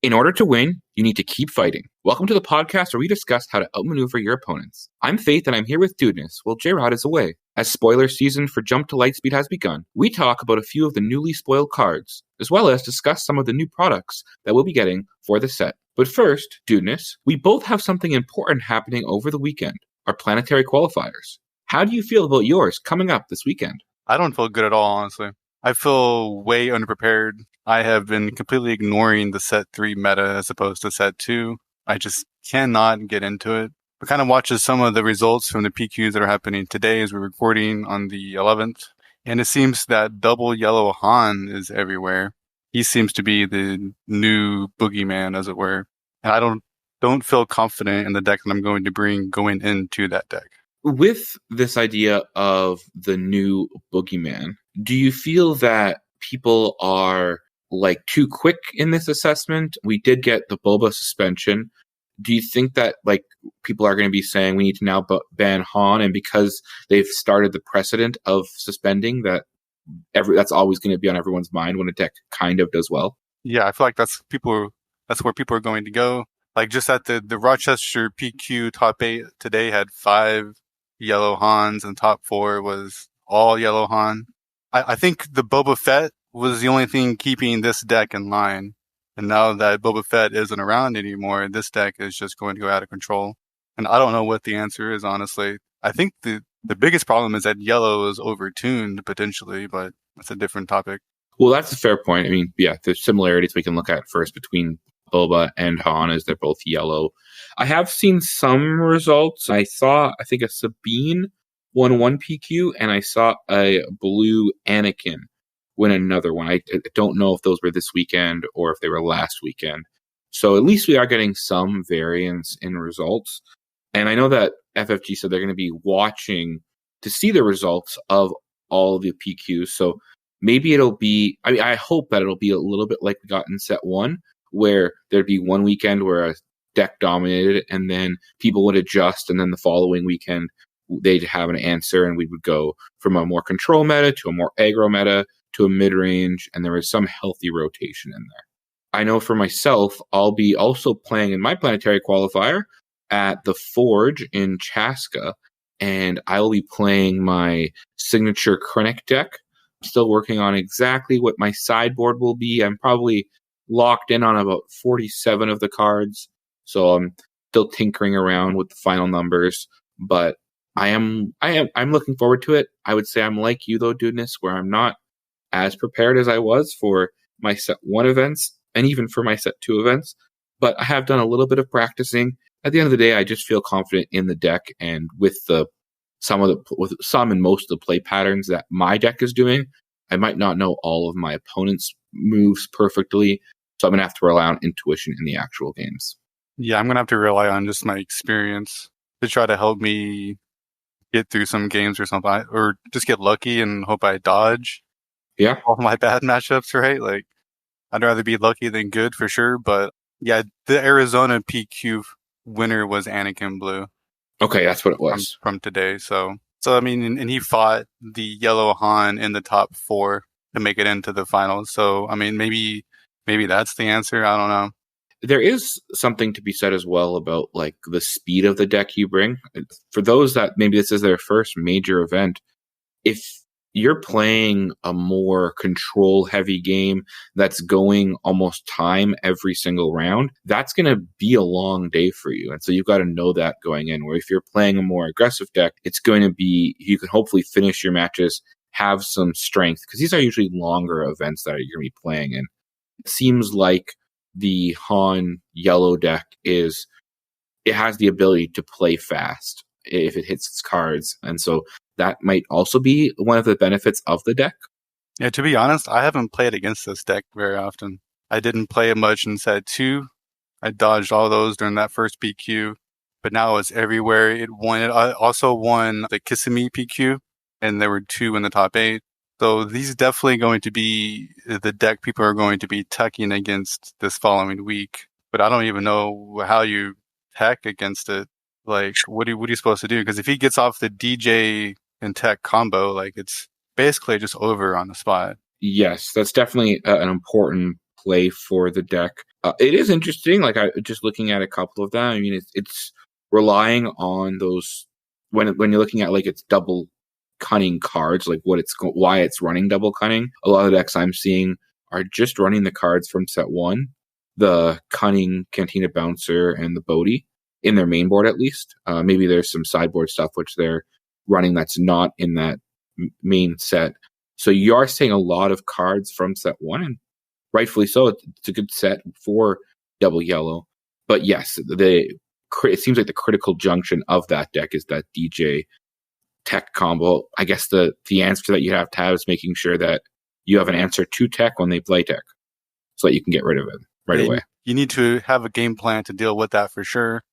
In order to win, you need to keep fighting. Welcome to the podcast where we discuss how to outmaneuver your opponents. I'm Faith and I'm here with Dudeness while J-Rod is away. As spoiler season for Jump to Lightspeed has begun, we talk about a few of the newly spoiled cards, as well as discuss some of the new products that we'll be getting for the set. But first, Dudeness, we both have something important happening over the weekend, our planetary qualifiers. How do you feel about yours coming up this weekend? I don't feel good at all, honestly. I feel way unprepared. I have been completely ignoring the set 3 meta as opposed to set 2. I just cannot get into it. I kind of watches some of the results from the PQs that are happening today as we're recording on the 11th. And it seems that double yellow Han is everywhere. He seems to be the new boogeyman, as it were. And I don't feel confident in the deck that I'm going to bring going into that deck. With this idea of the new boogeyman, do you feel that people are too quick in this assessment? We did get the Boba suspension. Do you think that people are going to be saying we need to now ban Han, and because they've started the precedent of suspending that, that's always going to be on everyone's mind when a deck kind of does well? Yeah, I feel like that's where people are going to go. Like just at the Rochester PQ top 8 today had 5 yellow Hans and top 4 was all yellow Han. I think the Boba Fett was the only thing keeping this deck in line. And now that Boba Fett isn't around anymore, this deck is just going to go out of control. And I don't know what the answer is, honestly. I think the biggest problem is that yellow is overtuned potentially, but that's a different topic. Well, that's a fair point. I mean, yeah, there's similarities we can look at first between Boba and Han as they're both yellow. I have seen some results. I think a Sabine won one PQ, and I saw a blue Anakin win another one. I don't know if those were this weekend or if they were last weekend. So at least we are getting some variance in results. And I know that FFG said they're going to be watching to see the results of all the PQs. So maybe I hope that it'll be a little bit like we got in set 1, where there'd be one weekend where a deck dominated and then people would adjust, and then the following weekend they'd have an answer, and we would go from a more control meta to a more aggro meta to a mid-range, and there was some healthy rotation in there. I know for myself, I'll be also playing in my planetary qualifier at the Forge in Chaska, and I'll be playing my signature Krennic deck. I'm still working on exactly what my sideboard will be. I'm probably locked in on about 47 of the cards, so I'm still tinkering around with the final numbers, but I'm looking forward to it. I would say I'm like you though, Dudeness, where I'm not as prepared as I was for my set 1 events and even for my set 2 events, but I have done a little bit of practicing. At the end of the day, I just feel confident in the deck, and with some and most of the play patterns that my deck is doing, I might not know all of my opponent's moves perfectly, so I'm going to have to rely on intuition in the actual games. Yeah, I'm going to have to rely on just my experience to try to help me get through some games or something, or just get lucky and hope I dodge all my bad matchups, right? I'd rather be lucky than good for sure, but yeah, the Arizona PQ winner was Anakin Blue. Okay, that's what it was. From today, so I mean, and he fought the yellow Han in the top 4 to make it into the finals, so I mean, maybe that's the answer, I don't know. There is something to be said as well about the speed of the deck you bring. For those that maybe this is their first major event, if you're playing a more control-heavy game that's going almost time every single round, that's going to be a long day for you. And so you've got to know that going in. Where if you're playing a more aggressive deck, it's going to be, you can hopefully finish your matches, have some strength, because these are usually longer events that you're going to be playing in. It seems like the Han yellow deck it has the ability to play fast if it hits its cards. And so that might also be one of the benefits of the deck. Yeah, to be honest, I haven't played against this deck very often. I didn't play it much in set 2. I dodged all those during that first PQ, but now it's everywhere. It also won the Kissimmee PQ, and there were 2 in the top 8. So these definitely going to be the deck people are going to be teching against this following week. But I don't even know how you tech against it. What are you supposed to do? Because if he gets off the DJ and tech combo, it's basically just over on the spot. Yes, that's definitely an important play for the deck. It is interesting. Like I just looking at a couple of them. I mean, it's relying on those when you're looking at like its double cunning cards, like why it's running double cunning. A lot of the decks I'm seeing are just running the cards from set 1, the cunning Cantina Bouncer and the Bodhi in their main board at least. Maybe there's some sideboard stuff which they're running that's not in that main set. So you are seeing a lot of cards from set 1, and rightfully so. It's a good set for double yellow. But yes, it seems like the critical junction of that deck is that DJ tech combo. I guess the answer that you have to have is making sure that you have an answer to tech when they play tech so that you can get rid of it right away. You need to have a game plan to deal with that for sure.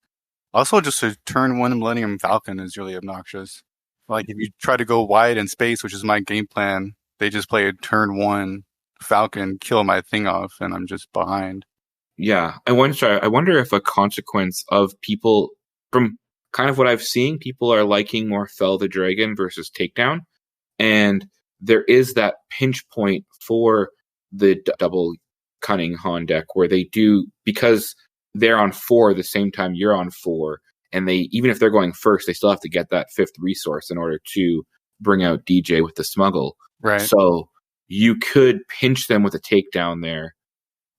Also, just a turn 1 Millennium Falcon is really obnoxious. Like if you try to go wide in space, which is my game plan, they just play a turn 1 Falcon, kill my thing off, and I'm just behind. Yeah, I wonder if a consequence of people, from kind of what I've seen, people are liking more Fell the Dragon versus Takedown, and there is that pinch point for the double cunning Han deck where they do, because they're on 4 the same time you're on 4, and they, even if they're going first, they still have to get that 5th resource in order to bring out DJ with the smuggle. Right. So you could pinch them with a takedown there.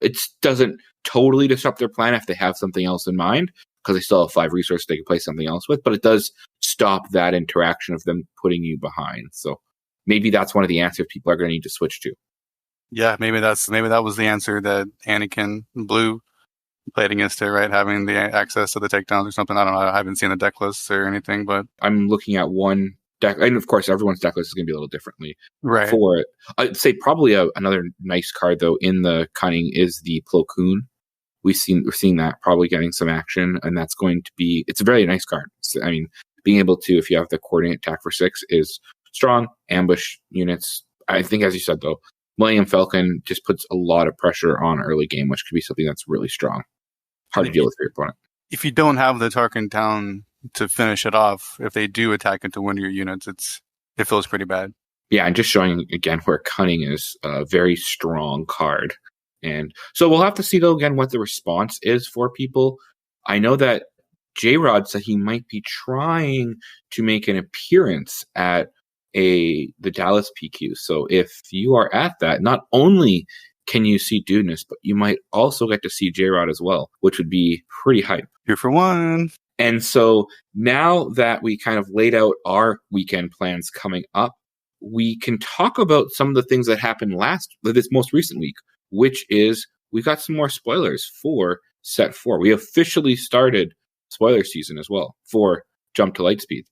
It doesn't totally disrupt their plan if they have something else in mind, because they still have 5 resources they can play something else with, but it does stop that interaction of them putting you behind. So maybe that's one of the answers people are going to need to switch to. Yeah, maybe that was the answer that Anakin Blue played against it, right? Having the access to the takedowns or something. I don't know. I haven't seen the deck lists or anything, but I'm looking at one deck, and of course, everyone's deck list is going to be a little differently. Right. For it, I'd say probably another nice card though in the cunning is the Plo Koon. We're seeing that probably getting some action, and that's going to be. It's a very nice card. I mean, being able to, if you have the coordinate attack for 6, is strong. Ambush units. I think, as you said though, Millennium Falcon just puts a lot of pressure on early game, which could be something that's really strong. Hard to deal with for your opponent. If you don't have the Tarkin down to finish it off, if they do attack into one of your units, it feels pretty bad. Yeah, and just showing again where cunning is a very strong card. And so we'll have to see though again what the response is for people. I know that J-Rod said he might be trying to make an appearance at the Dallas PQ. So if you are at that, not only can you see Dudeness, but you might also get to see J-Rod as well, which would be pretty hype. 2 for 1. And so now that we kind of laid out our weekend plans coming up, we can talk about some of the things that happened this most recent week, which is we got some more spoilers for set 4. We officially started spoiler season as well for Jump to Lightspeed.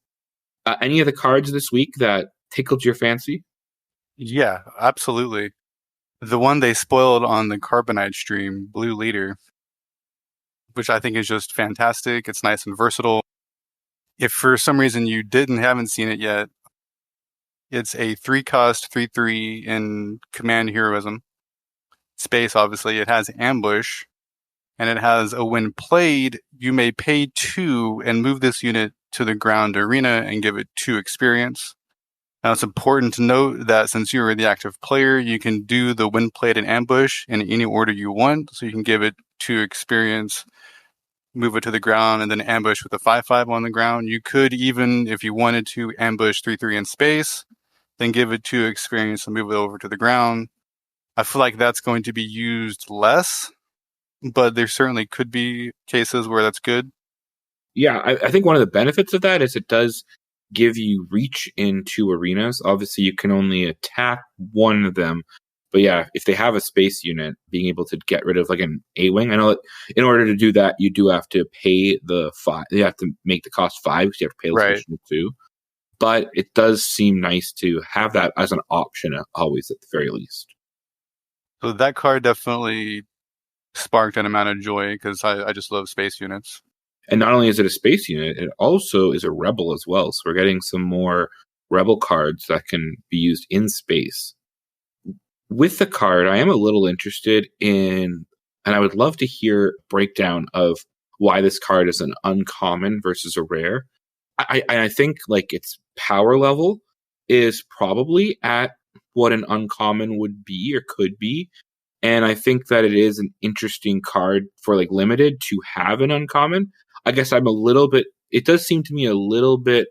Any of the cards this week that tickled your fancy? Yeah, absolutely. The one they spoiled on the Carbonite stream, Blue Leader, which I think is just fantastic. It's nice and versatile. If for some reason you haven't seen it yet, it's a 3-cost 3/3 in command heroism. Space, obviously. It has ambush, and it has a when played, you may pay 2 and move this unit to the ground arena and give it 2 experience. Now, it's important to note that since you are the active player, you can do the when played and ambush in any order you want. So you can give it 2 experience, move it to the ground, and then ambush with a 5/5 on the ground. You could even, if you wanted to, ambush 3/3 in space, then give it 2 experience and move it over to the ground. I feel like that's going to be used less, but there certainly could be cases where that's good. Yeah, I think one of the benefits of that is it does give you reach in 2 arenas. Obviously, you can only attack one of them. But yeah, if they have a space unit, being able to get rid of like an A-Wing, I know that in order to do that, you do have to pay the 5. You have to make the cost 5 because you have to pay the additional 2. But it does seem nice to have that as an option always at the very least. So that card definitely sparked an amount of joy because I just love space units. And not only is it a space unit, it also is a rebel as well. So we're getting some more rebel cards that can be used in space. With the card, I am a little interested in, and I would love to hear a breakdown of why this card is an uncommon versus a rare. I think like its power level is probably at what an uncommon would be or could be. And I think that it is an interesting card for like limited to have an uncommon. I guess it does seem to me a little bit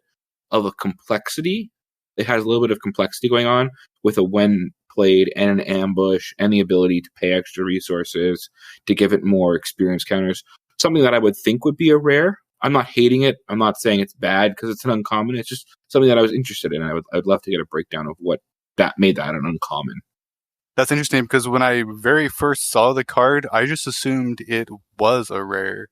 of a complexity. It has a little bit of complexity going on with a when played and an ambush and the ability to pay extra resources to give it more experience counters. Something that I would think would be a rare. I'm not hating it. I'm not saying it's bad because it's an uncommon. It's just something that I was interested in. I'd love to get a breakdown of what that made that an uncommon. That's interesting because when I very first saw the card, I just assumed it was a rare.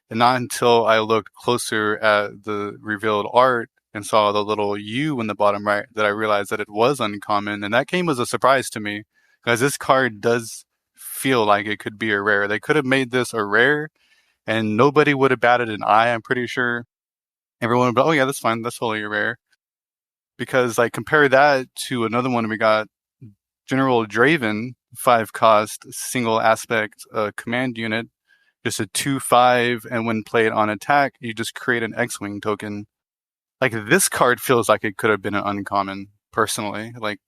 And not until I looked closer at the revealed art and saw the little U in the bottom right that I realized that it was uncommon. And that came as a surprise to me because this card does feel like it could be a rare. They could have made this a rare and nobody would have batted an eye, I'm pretty sure. Everyone would be, oh yeah, that's fine. That's totally a rare. Because like compare that to another one we got, General Draven, 5 cost, single aspect command unit, just a 2/5, and when played on attack, you just create an X-Wing token. Like this card feels like it could have been an uncommon, personally. Like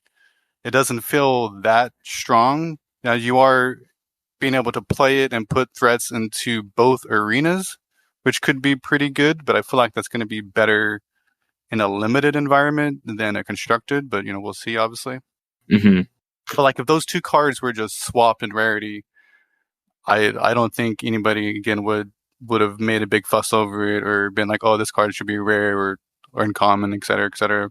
it doesn't feel that strong. Now you are being able to play it and put threats into both arenas, which could be pretty good, but I feel like that's going to be better in a limited environment than a constructed, but we'll see, obviously. Mm-hmm. But like if those two cards were just swapped in rarity, I don't think anybody again would have made a big fuss over it or been like, oh, this card should be rare or uncommon, et cetera, et cetera.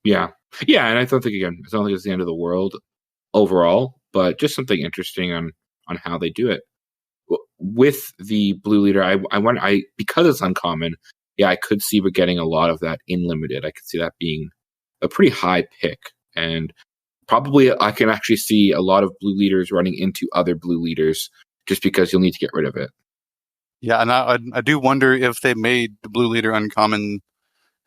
Yeah. Yeah, and I don't think it's the end of the world overall, but just something interesting on how they do it. With the blue leader, I because it's uncommon, yeah, I could see we're getting a lot of that in limited. I could see that being a pretty high pick. And probably I can actually see a lot of blue leaders running into other blue leaders just because you'll need to get rid of it. Yeah, and I do wonder if they made the blue leader uncommon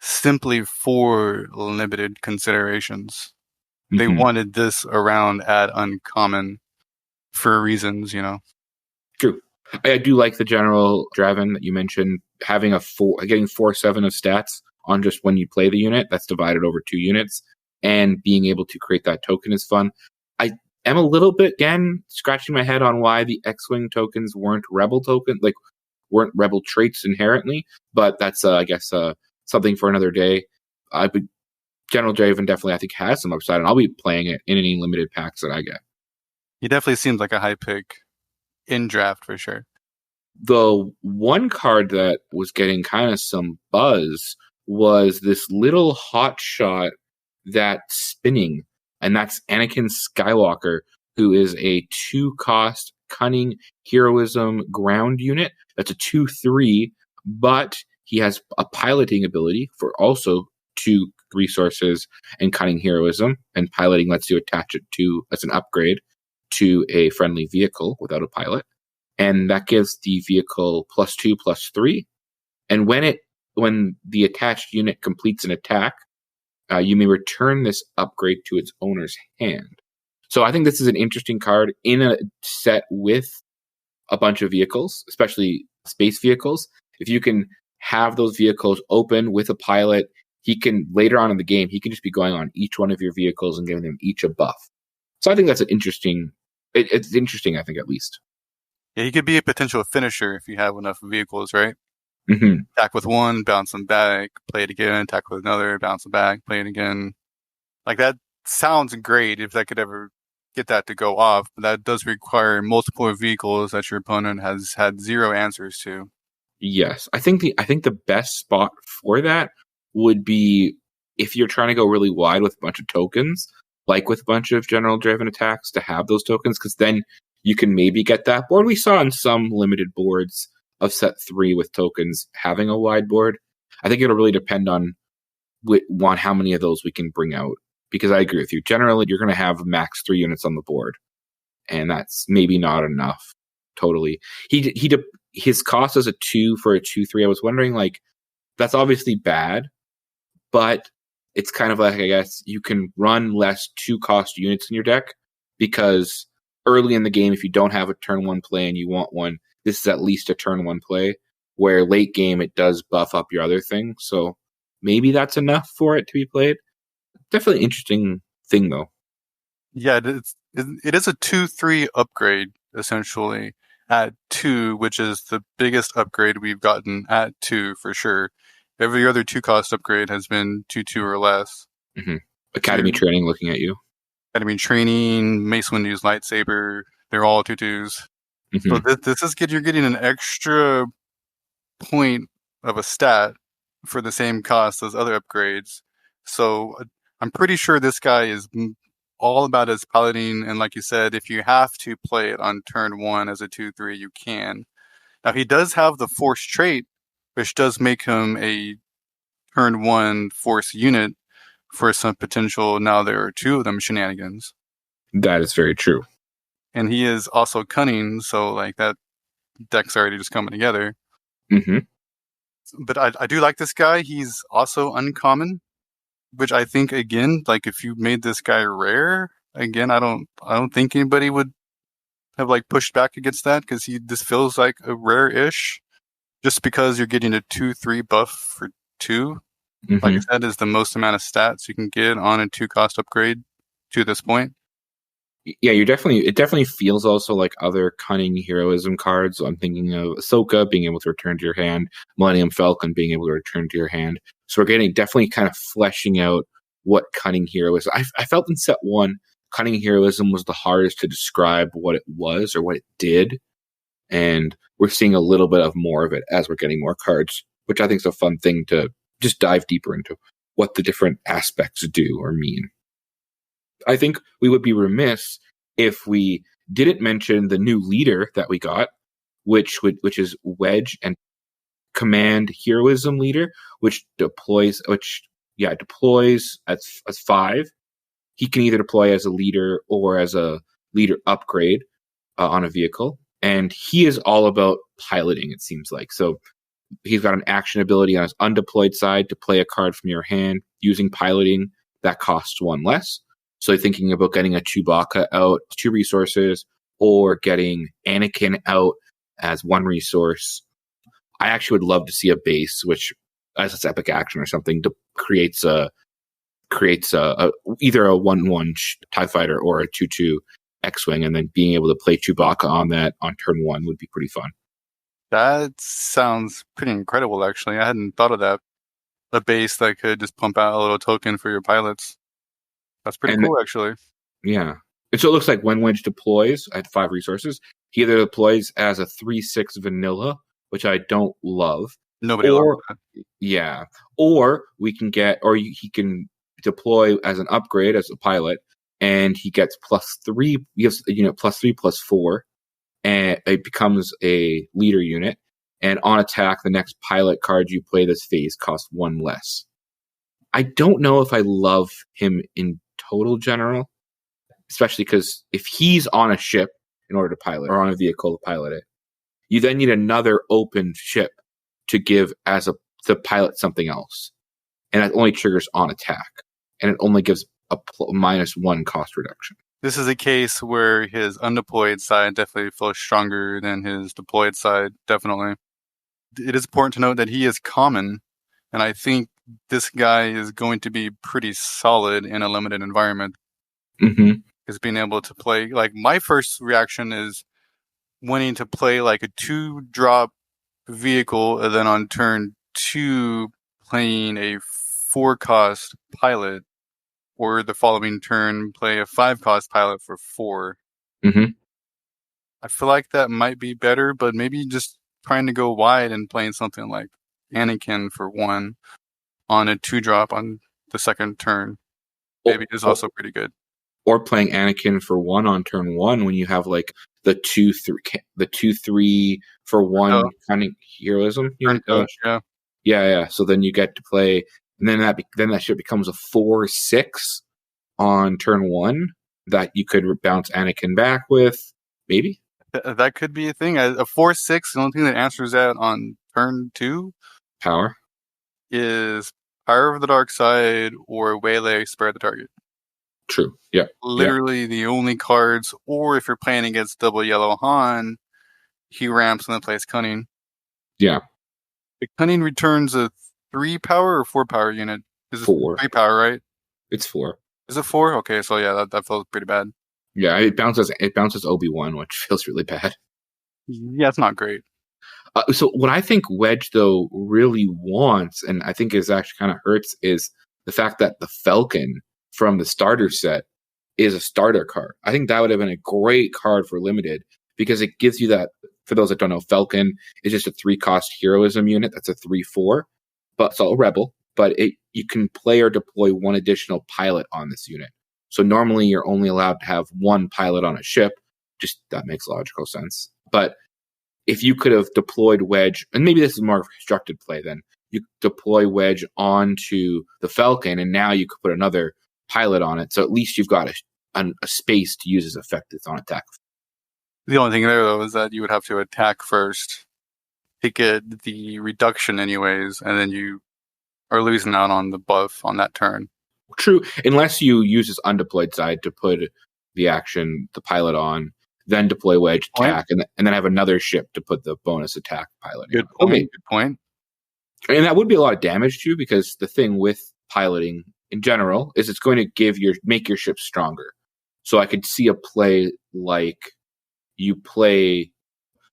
simply for limited considerations. Mm-hmm. They wanted this around at uncommon for reasons, True. I do like the General Draven that you mentioned, having getting 4/7 of stats on just when you play the unit. That's divided over 2 units. And being able to create that token is fun. I am a little bit, again, scratching my head on why the X-Wing tokens weren't rebel weren't rebel traits inherently, but that's, I guess, something for another day. General Draven definitely, I think, has some upside, and I'll be playing it in any limited packs that I get. He definitely seems like a high pick in draft for sure. The one card that was getting kind of some buzz was this little hot shot that's spinning, and that's Anakin Skywalker, who is a 2-cost cunning heroism ground unit. That's a 2/3, but he has a piloting ability for also 2 resources and cunning heroism, and piloting lets you attach it to as an upgrade to a friendly vehicle without a pilot, and that gives the vehicle +2/+3. And when the attached unit completes an attack, you may return this upgrade to its owner's hand. So I think this is an interesting card in a set with a bunch of vehicles, especially space vehicles. If you can have those vehicles open with a pilot, he can, later on in the game, he can just be going on each one of your vehicles and giving them each a buff. So I think that's it's interesting, I think, at least. Yeah, he could be a potential finisher if you have enough vehicles, right? Mm-hmm. Attack with one, bounce them back, play it again, attack with another, bounce them back, play it again. Like that sounds great if that could ever get that to go off, but that does require multiple vehicles that your opponent has had 0 answers to. Yes. I think the best spot for that would be if you're trying to go really wide with a bunch of tokens, like with a bunch of General Draven attacks, to have those tokens, because then you can maybe get that board. We saw in some limited boards of set 3 with tokens having a wide board. I think it'll really depend on how many of those we can bring out, because I agree with you. Generally, you're going to have max 3 units on the board, and that's maybe not enough. Totally. His cost is a 2 for a 2/3. I was wondering, that's obviously bad, but it's kind of like, I guess, you can run less 2-cost units in your deck, because early in the game, if you don't have a turn 1 play and you want one, this is at least a turn 1 play, where late game it does buff up your other thing. So maybe that's enough for it to be played. Definitely interesting thing, though. Yeah, it is a 2-3 upgrade, essentially, at 2, which is the biggest upgrade we've gotten at 2 for sure. Every other 2-cost upgrade has been 2-2 or less. Mm-hmm. Academy So, training looking at you. Academy training, Mace Windu's lightsaber, they're all 2-2s. So Mm-hmm. this is you're getting an extra point of a stat for the same cost as other upgrades. So I'm pretty sure this guy is all about his piloting, and like you said, if you have to play it on turn 1 as a 2-3, you can. Now he does have the force trait, which does make him a turn 1 force unit for some potential, now there are 2 of them, shenanigans. That is very true. And he is also cunning, so like that deck's already just coming together. Mm-hmm. But I do like this guy. He's also uncommon, which I think, again, like if you made this guy rare, again, I don't think anybody would have like pushed back against that, because this feels like a rare-ish, just because you're getting a 2-3 buff for 2. Mm-hmm. Like I said, is the most amount of stats you can get on a 2-cost upgrade to this point. Yeah, it definitely feels also like other cunning heroism cards. I'm thinking of Ahsoka being able to return to your hand, Millennium Falcon being able to return to your hand. So we're getting definitely kind of fleshing out what cunning heroism. I felt in set 1, cunning heroism was the hardest to describe what it was or what it did, and we're seeing a little bit of more of it as we're getting more cards, which I think is a fun thing to just dive deeper into what the different aspects do or mean. I think we would be remiss if we didn't mention the new leader that we got, which is Wedge and Command Heroism Leader, which deploys as 5. He can either deploy as a leader or as a leader upgrade on a vehicle, and he is all about piloting, it seems like. So he's got an action ability on his undeployed side to play a card from your hand using piloting that costs 1 less. So thinking about getting a Chewbacca out, 2 resources, or getting Anakin out as 1 resource. I actually would love to see a base which, as its epic action or something, creates a either a 1/1 TIE fighter or a 2/2 X-wing, and then being able to play Chewbacca on that on turn 1 would be pretty fun. That sounds pretty incredible, actually. I hadn't thought of that. A base that could just pump out a little token for your pilots. That's pretty cool, actually. Yeah. And so it looks like when Wedge deploys at 5 resources, he either deploys as a 3/6 vanilla, which I don't love. Nobody loves that. Yeah. Or he can deploy as an upgrade as a pilot, and he gets +3. He gives a unit +3/+4, and it becomes a leader unit. And on attack, the next pilot card you play this phase costs 1 less. I don't know if I love him in total general, especially because if he's on a ship in order to pilot, or on a vehicle to pilot it, you then need another open ship to give to pilot something else, and that only triggers on attack, and it only gives a -1 cost reduction. This is a case where his undeployed side definitely feels stronger than his deployed side, definitely. It is important to note that he is common, and I think this guy is going to be pretty solid in a limited environment. Mm-hmm. Is being able to play, like, my first reaction is wanting to play like a 2-drop vehicle, and then on turn 2 playing a 4-cost pilot, or the following turn play a 5-cost pilot for 4. Mm-hmm. I feel like that might be better, but maybe just trying to go wide and playing something like Anakin for 1 on a 2-drop on the second turn maybe is also pretty good. Or playing Anakin for 1 on turn 1 when you have like the 2/3 for 1 kind of heroism. Yeah. So then you get to play, and then that shit becomes a 4/6 on turn 1 that you could bounce Anakin back with, maybe. That could be a thing. A 4/6. The only thing that answers that on turn 2 power is Power of the Dark Side or Waylay, Spare the Target. True. Yeah. Literally the only cards, or if you're playing against double yellow Han, he ramps and then plays Cunning. Yeah. The Cunning returns a 3 power or 4 power unit. Is it 4 3 power, right? It's 4. Is it 4? Okay, so yeah, that feels pretty bad. Yeah, it bounces Obi-Wan, which feels really bad. Yeah, it's not great. So what I think Wedge though really wants, and I think is actually kind of hurts, is the fact that the Falcon from the starter set is a starter card. I think that would have been a great card for limited because it gives you that. For those that don't know, Falcon is just a 3-cost heroism unit. That's a 3/4, but it's all a rebel. But you can play or deploy one additional pilot on this unit. So normally you're only allowed to have one pilot on a ship. Just that makes logical sense. But if you could have deployed Wedge, and maybe this is more of a constructed play, then you deploy Wedge onto the Falcon, and now you could put another pilot on it. So at least you've got a space to use as effect that's on attack. The only thing there, though, is that you would have to attack first to get the reduction anyways, and then you are losing out on the buff on that turn. True, unless you use his undeployed side to put the pilot on, then deploy Wedge, attack, and then have another ship to put the bonus attack pilot Good point. Okay. Good point. And that would be a lot of damage too, because the thing with piloting in general is it's going to make your ship stronger. So I could see a play like you play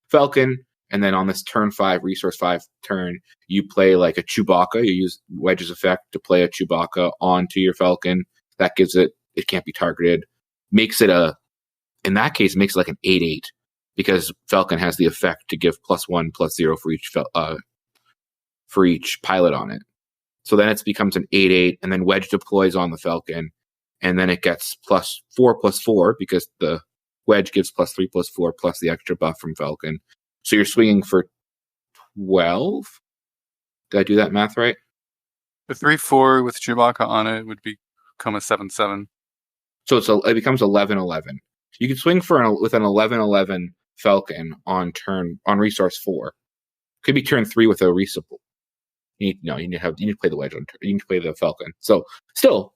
Falcon, and then on this turn 5, resource 5 turn, you play like a Chewbacca. You use Wedge's effect to play a Chewbacca onto your Falcon. That gives it can't be targeted. In that case, it makes it like an 8/8 because Falcon has the effect to give +1/+0 for each pilot on it. So then it becomes an 8/8, and then Wedge deploys on the Falcon, and then it gets +4/+4 because the Wedge gives +3/+4 plus the extra buff from Falcon. So you're swinging for 12. Did I do that math right? The 3/4 with Chewbacca on it would become a 7/7. So it becomes 11/11. You can swing with an 11/11 Falcon on resource 4. Could be turn 3 with a resupply. You need to play the Wedge on turn. You need to play the Falcon. So still,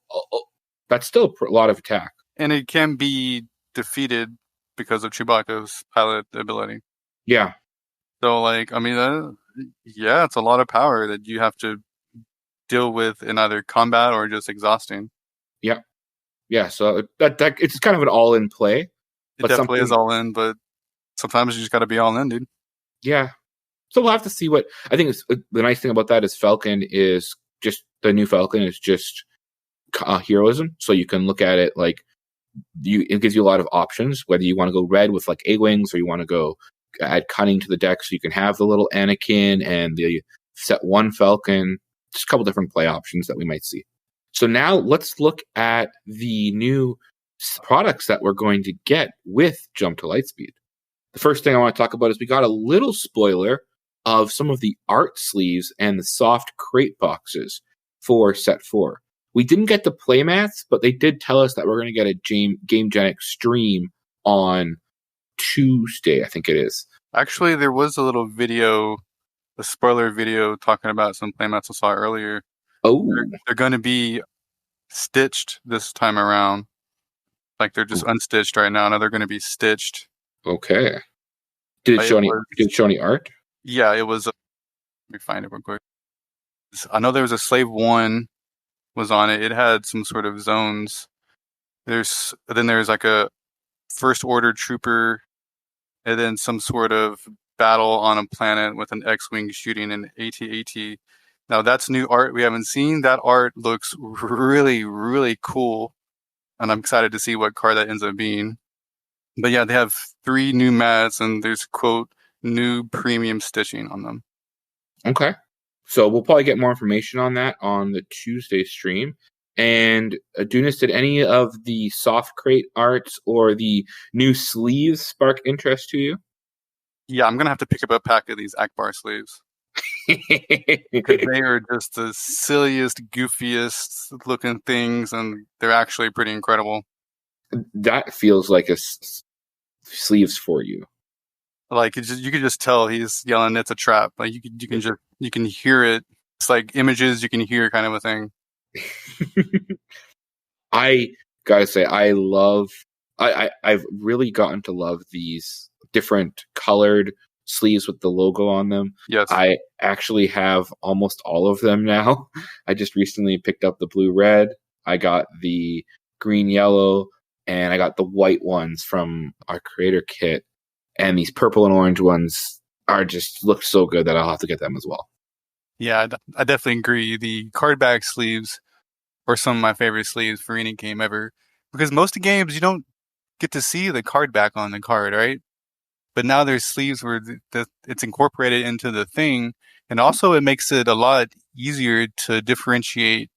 that's still a lot of attack. And it can be defeated because of Chewbacca's pilot ability. Yeah. So it's a lot of power that you have to deal with in either combat or just exhausting. Yeah. Yeah, so that it's kind of an all-in play. It definitely is all-in, but sometimes you just got to be all-in, dude. Yeah. So we'll have to see what... I think the nice thing about that is Falcon is just... The new Falcon is just heroism, so you can look at it like... It gives you a lot of options, whether you want to go red with like A-Wings or you want to go add cunning to the deck so you can have the little Anakin and the set 1 Falcon. Just a couple different play options that we might see. So now let's look at the new products that we're going to get with Jump to Lightspeed. The first thing I want to talk about is we got a little spoiler of some of the art sleeves and the soft crate boxes for set 4. We didn't get the playmats, but they did tell us that we're going to get a Game Gen Extreme on Tuesday, I think it is. Actually, there was a little video, a spoiler video talking about some playmats I saw earlier. Oh, they're going to be stitched this time around. Like they're just unstitched right now. Now they're going to be stitched. Okay. Did it show any art? Yeah, it was. Let me find it real quick. I know there was a Slave 1 was on it. It had some sort of zones. There's like a First Order trooper, and then some sort of battle on a planet with an X-Wing shooting an AT-AT. Now, that's new art we haven't seen. That art looks really, really cool, and I'm excited to see what card that ends up being. But yeah, they have 3 new mats, and there's, quote, new premium stitching on them. Okay. So we'll probably get more information on that on the Tuesday stream. And Dudeness, did any of the soft crate arts or the new sleeves spark interest to you? Yeah, I'm going to have to pick up a pack of these Akbar sleeves. They are just the silliest, goofiest looking things, and they're actually pretty incredible. That feels like a sleeves for you. Like you could just tell he's yelling, "It's a trap!" Like you can hear it. It's like images you can hear, kind of a thing. I gotta say, I've really gotten to love these different colored sleeves with the logo on them. Yes. I actually have almost all of them now. I just recently picked up the blue-red. I got the green, yellow, and I got the white ones from our creator kit. And these purple and orange ones are just look so good that I'll have to get them as well. Yeah, I definitely agree. The card back sleeves were some of my favorite sleeves for any game ever. Because most of the games, you don't get to see the card back on the card, right? But now there's sleeves where it's incorporated into the thing. And also it makes it a lot easier to differentiate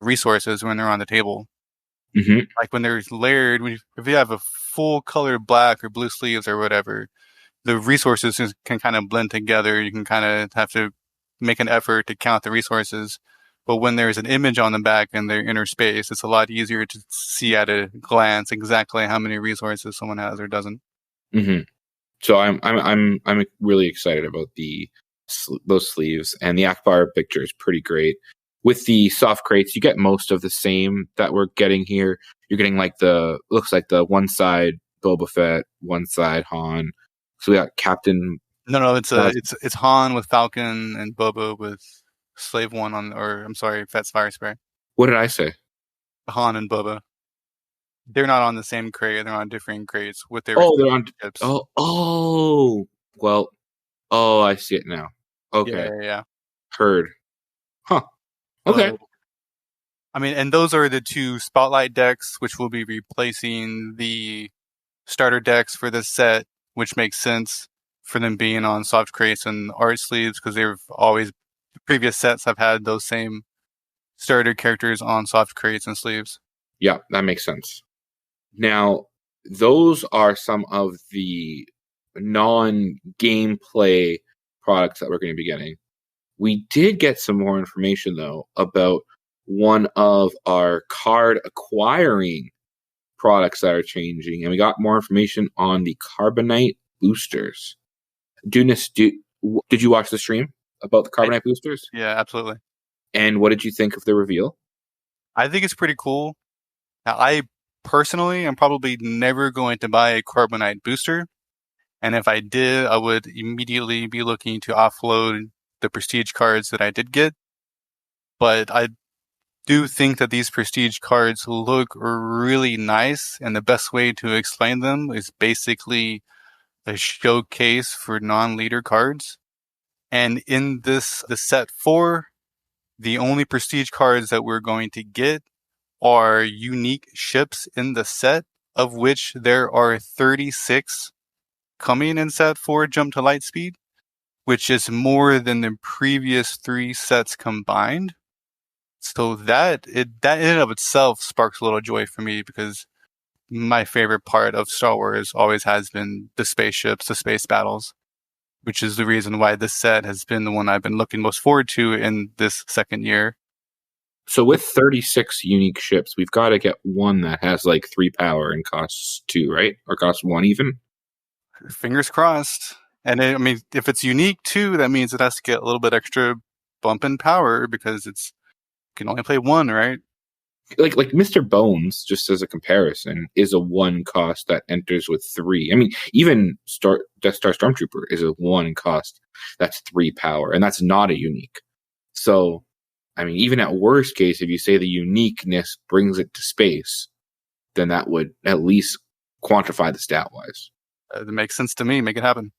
resources when they're on the table. Mm-hmm. Like when they're layered, if you have a full color black or blue sleeves or whatever, the resources can kind of blend together. You can kind of have to make an effort to count the resources. But when there's an image on the back and they're interspaced, it's a lot easier to see at a glance exactly how many resources someone has or doesn't. Mm-hmm. So I'm really excited about those sleeves, and the Akbar picture is pretty great. With the soft crates, you get most of the same that we're getting here. You're getting like looks like the one side Boba Fett, one side Han. So we got Captain. No, it's Han with Falcon and Boba with Slave One Fett's Fire Spray. What did I say? Han and Boba. They're not on the same crate. They're on different crates with their they're on ships. Well, I see it now. Okay. Yeah. Heard. Huh. Okay. I mean, and those are the two spotlight decks, which will be replacing the starter decks for this set, which makes sense for them being on soft crates and art sleeves because previous sets have had those same starter characters on soft crates and sleeves. Yeah, that makes sense. Now, those are some of the non-gameplay products that we're going to be getting. We did get some more information, though, about one of our card acquiring products that are changing, and we got more information on the Carbonite boosters. Dudeness, did you watch the stream about the Carbonite boosters? Yeah, absolutely. And what did you think of the reveal? I think it's pretty cool. Now, I personally am probably never going to buy a Carbonite booster. And if I did, I would immediately be looking to offload the prestige cards that I did get. But I do think that these prestige cards look really nice. And the best way to explain them is basically a showcase for non-leader cards. And in the set 4, the only prestige cards that we're going to get are unique ships in the set, of which there are 36 coming in set 4 Jump to Lightspeed, which is more than the previous 3 sets combined. So that in and of itself sparks a little joy for me because my favorite part of Star Wars always has been the spaceships, the space battles, which is the reason why this set has been the one I've been looking most forward to in this second year. So with 36 unique ships, we've got to get one that has like 3 power and costs 2, right? Or costs 1 even? Fingers crossed. And I mean, if it's unique too, that means it has to get a little bit extra bump in power because it can only play 1, right? Like Mr. Bones, just as a comparison, is a 1 cost that enters with 3. I mean, even Death Star Stormtrooper is a 1 cost that's 3 power, and that's not a unique. So, I mean, even at worst case, if you say the uniqueness brings it to space, then that would at least quantify the stat-wise. It makes sense to me. Make it happen.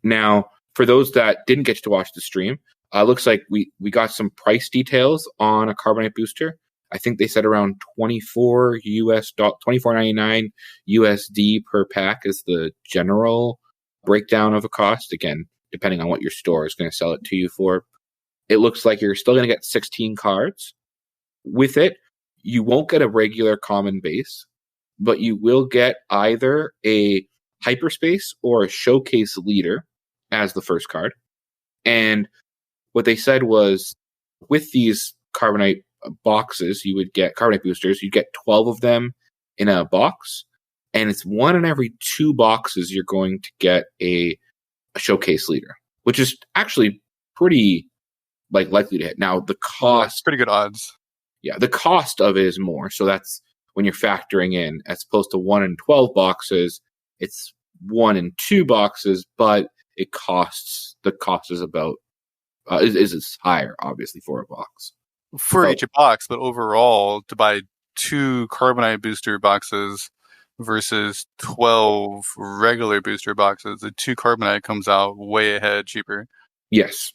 Now, for those that didn't get to watch the stream, looks like we got some price details on a Carbonite booster. I think they said around $24.99 USD per pack is the general breakdown of a cost. Again, depending on what your store is going to sell it to you for. It looks like you're still going to get 16 cards. With it, you won't get a regular common base, but you will get either a hyperspace or a showcase leader as the first card. And what they said was with these Carbonite boxes, you would get Carbonite boosters, you'd get 12 of them in a box. And it's 1 in every 2 boxes you're going to get a showcase leader, which is actually pretty likely to hit. Now, the cost... Pretty good odds. Yeah, the cost of it is more. So that's when you're factoring in, as opposed to 1 in 12 boxes, it's 1 in 2 boxes, but the cost is about... is higher, obviously, for a box. For each box, but overall, to buy 2 Carbonite booster boxes versus 12 regular booster boxes, the 2 Carbonite comes out way ahead cheaper. Yes.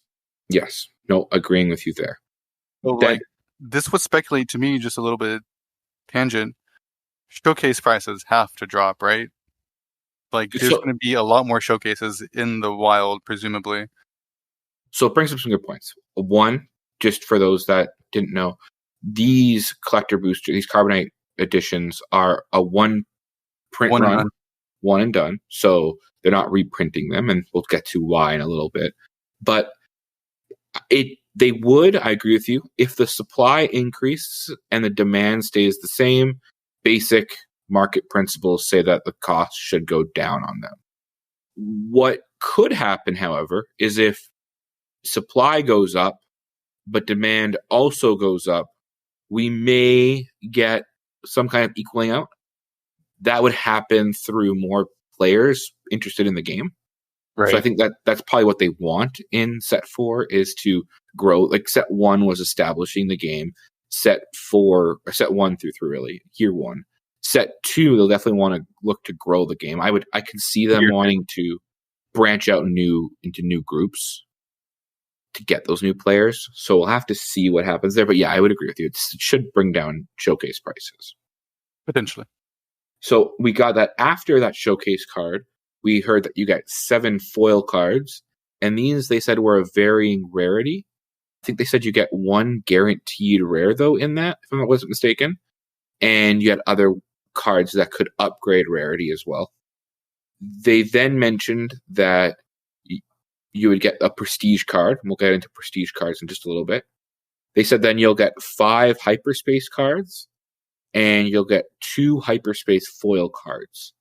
No, agreeing with you there. So, like, this would speculate to me, just a little bit tangent, showcase prices have to drop, right? Like, there's going to be a lot more showcases in the wild, presumably. So it brings up some good points. One, just for those that didn't know, these collector boosters, these Carbonite editions are a one print run, one and done. So they're not reprinting them, and we'll get to why in a little bit. But they would, I agree with you, if the supply increases and the demand stays the same, basic market principles say that the cost should go down on them. What could happen, however, is if supply goes up, but demand also goes up, we may get some kind of equaling out. That would happen through more players interested in the game. Right. So I think that's probably what they want in set 4 is to grow. Like set 1 was establishing the game. Set 1 through 3, really, year 1. Set 2, they'll definitely want to look to grow the game. I can see them wanting to branch out into new groups to get those new players. So we'll have to see what happens there. But yeah, I would agree with you. It should bring down showcase prices. Potentially. So we got that after that showcase card, we heard that you get 7 foil cards. And these, they said, were of varying rarity. I think they said you get 1 guaranteed rare, though, in that, if I wasn't mistaken. And you had other cards that could upgrade rarity as well. They then mentioned that you would get a prestige card. And we'll get into prestige cards in just a little bit. They said then you'll get 5 hyperspace cards, and you'll get 2 hyperspace foil cards.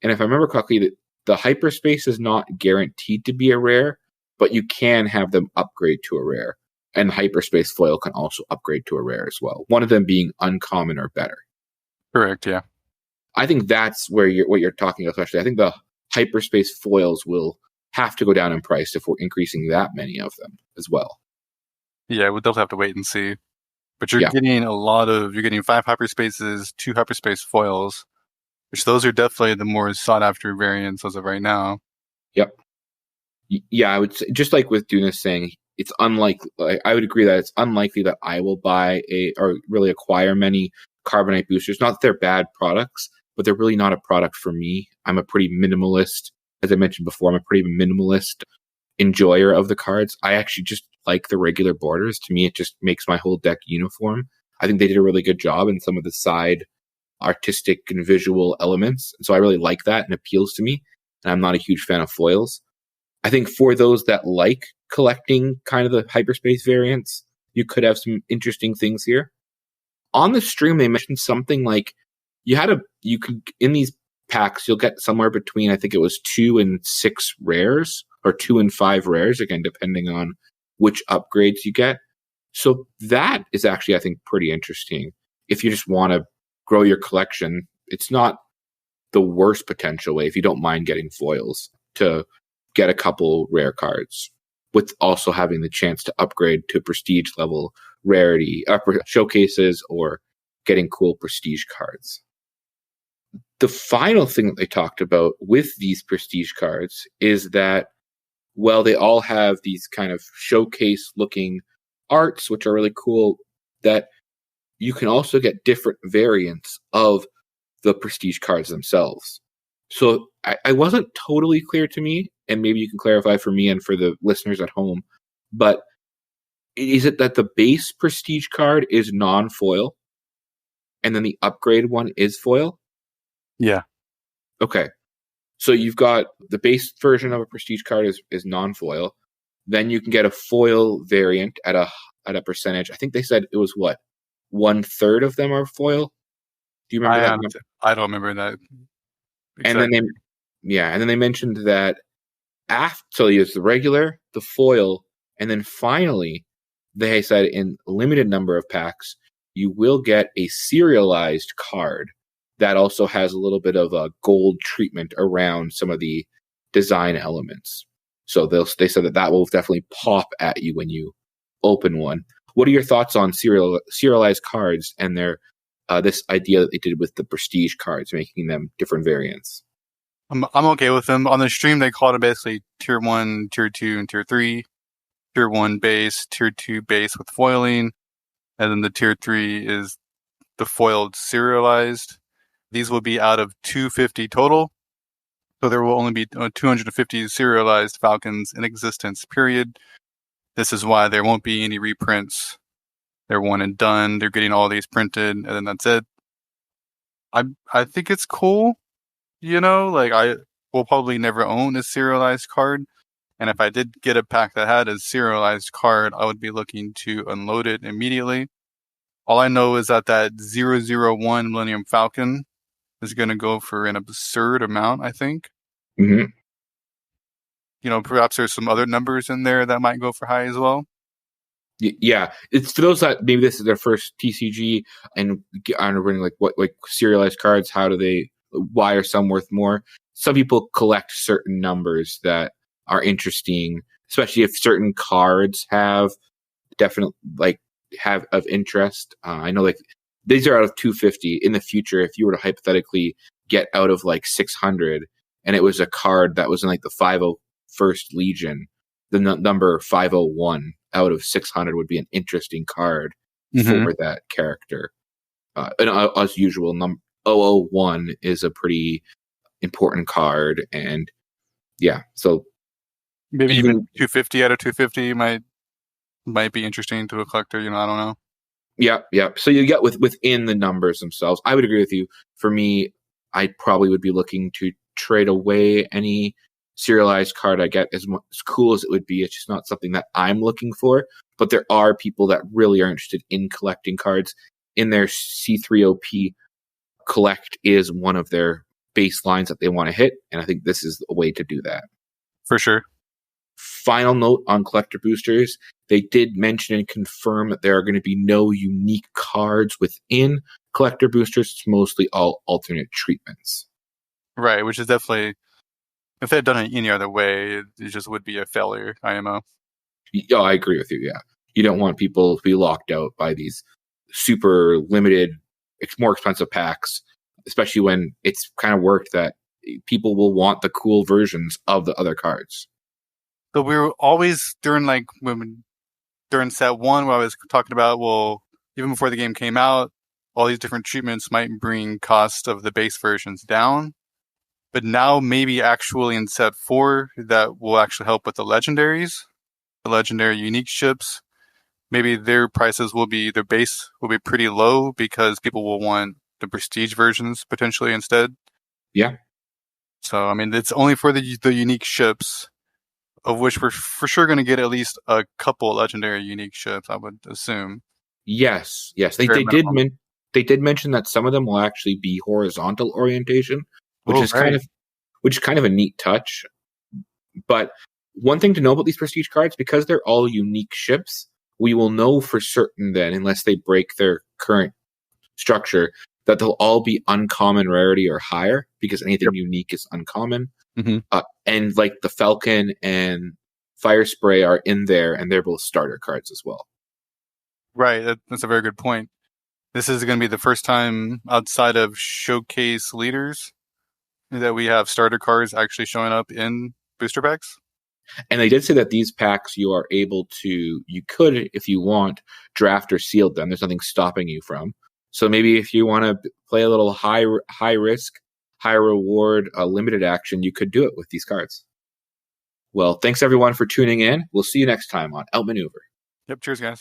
And if I remember correctly, the hyperspace is not guaranteed to be a rare, but you can have them upgrade to a rare. And the hyperspace foil can also upgrade to a rare as well. One of them being uncommon or better. Correct, yeah. I think that's where what you're talking about, especially. I think the hyperspace foils will have to go down in price if we're increasing that many of them as well. Yeah, we'll have to wait and see. But you're getting you're getting 5 hyperspaces, 2 hyperspace foils, which those are definitely the more sought after variants as of right now. Yep. Yeah, I would say, just like with Dudeness saying, it's unlikely. I would agree that it's unlikely that I will buy or really acquire many Carbonite boosters. Not that they're bad products, but they're really not a product for me. I'm a pretty minimalist, as I mentioned before. I'm a pretty minimalist enjoyer of the cards. I actually just like the regular borders. To me, it just makes my whole deck uniform. I think they did a really good job in some of the side artistic and visual elements. And so I really like that and appeals to me. And I'm not a huge fan of foils. I think for those that like collecting kind of the hyperspace variants, you could have some interesting things here. On the stream, they mentioned something like you could in these packs, you'll get somewhere between, I think it was 2 and 6 rares, or 2 and 5 rares, again, depending on which upgrades you get. So that is actually, I think, pretty interesting. If you just want to grow your collection, it's not the worst potential way if you don't mind getting foils to get a couple rare cards, with also having the chance to upgrade to prestige level rarity, showcases, or getting cool prestige cards. The final thing that they talked about with these prestige cards is that, well, they all have these kind of showcase looking arts, which are really cool, that you can also get different variants of the prestige cards themselves. So I wasn't totally clear to me, and maybe you can clarify for me and for the listeners at home, but is it that the base prestige card is non-foil, and then the upgrade one is foil? Yeah. Okay. So you've got the base version of a prestige card is non-foil. Then you can get a foil variant at a percentage. I think they said it was 1/3 of them are foil. Do you remember that number? I don't remember that. Exactly. And then they mentioned that so you use the regular, the foil, and then finally they said in a limited number of packs you will get a serialized card that also has a little bit of a gold treatment around some of the design elements. So they said that will definitely pop at you when you open one. What are your thoughts on serialized cards and their this idea that they did with the prestige cards, making them different variants. I'm okay with them. On the stream, they called it basically Tier 1, Tier 2, and Tier 3. Tier 1 base, Tier 2 base with foiling, and then the Tier 3 is the foiled serialized. These will be out of 250 total. So there will only be 250 serialized Falcons in existence, period. This is why there won't be any reprints. They're one and done. They're getting all these printed, and then that's it. I think it's cool. Like I will probably never own a serialized card. And if I did get a pack that had a serialized card, I would be looking to unload it immediately. All I know is that 001 Millennium Falcon is going to go for an absurd amount, I think. Mm-hmm. Perhaps there's some other numbers in there that might go for high as well. Yeah, it's for those that maybe this is their first TCG and are running what serialized cards. Why are some worth more? Some people collect certain numbers that are interesting, especially if certain cards have have of interest. I know these are out of 250. In the future, if you were to hypothetically get out of 600 and it was a card that was in the 501st Legion, the number 501 out of 600 would be an interesting card for that character. And as usual, 001 is a pretty important card, and yeah, so maybe even 250 out of 250 might be interesting to a collector. I don't know. Yeah. So you get within the numbers themselves. I would agree with you. For me, I probably would be looking to trade away any serialized card I get. As cool as it would be, it's just not something that I'm looking for. But there are people that really are interested in collecting cards. In their C3OP, collect is one of their baselines that they want to hit, and I think this is a way to do that. For sure. Final note on collector boosters, they did mention and confirm that there are going to be no unique cards within collector boosters. It's mostly all alternate treatments. Right, which is definitely, if they had done it any other way, it just would be a failure, IMO. Yeah, I agree with you, yeah. You don't want people to be locked out by these super limited, more expensive packs, especially when it's kind of worked that people will want the cool versions of the other cards. So we were always during set 1 where I was talking about, well, even before the game came out, all these different treatments might bring cost of the base versions down. But now maybe actually in set 4 that will actually help with the legendaries, the legendary unique ships. Maybe their prices their base will be pretty low because people will want the prestige versions potentially instead. Yeah. So, it's only for the unique ships, of which we're for sure going to get at least a couple legendary unique ships, I would assume. Yes. They did mention that some of them will actually be horizontal orientation, which is kind of a neat touch. But one thing to know about these prestige cards, because they're all unique ships, we will know for certain then, unless they break their current structure, that they'll all be uncommon rarity or higher, because anything unique is uncommon. Mm-hmm. And the Falcon and Fire Spray are in there, and they're both starter cards as well. Right, that's a very good point. This is going to be the first time outside of showcase leaders that we have starter cards actually showing up in booster packs. And they did say that these packs you could, if you want, draft or seal them. There's nothing stopping you from. So maybe if you want to play a little high risk, high reward, limited action, you could do it with these cards. Well, thanks everyone for tuning in. We'll see you next time on Outmaneuver. Yep, cheers guys.